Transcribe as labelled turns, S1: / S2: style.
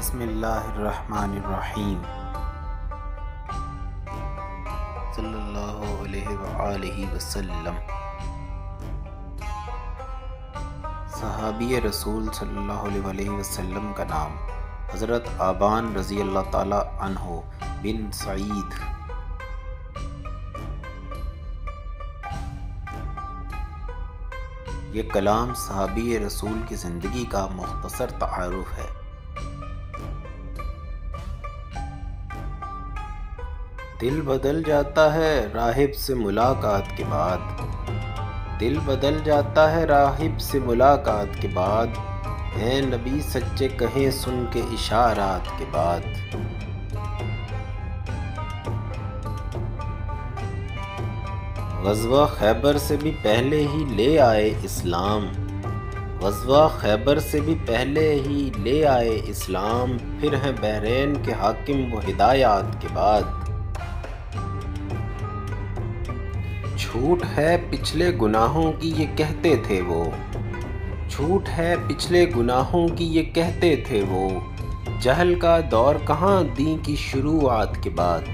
S1: बिस्मिल्लाहिर्रहमानिर्रहीम सल्लल्लाहु अलैहि वसल्लम। सहाबी रसूल सल्लल्लाहु अलैहि वसल्लम का नाम हज़रत आबान रज़ी अल्लाह ताला अन्हो बिन सईद। ये कलाम सहाबी रसूल की ज़िंदगी का मुख्तसर तारुफ है। दिल बदल जाता है राहिब से मुलाकात के बाद, दिल बदल जाता है राहिब से मुलाकात के बाद, हैं नबी सच्चे कहें सुन के इशारात के बाद। ग़ज़वा खैबर से भी पहले ही ले आए इस्लाम, ग़ज़वा खैबर से भी पहले ही ले आए इस्लाम, फिर हैं बहरैन के हाकिम वो हिदायत के बाद। झूठ है पिछले गुनाहों की ये कहते थे वो, झूठ है पिछले गुनाहों की ये कहते थे वो, जहल का दौर कहाँ दी की शुरुआत के बाद।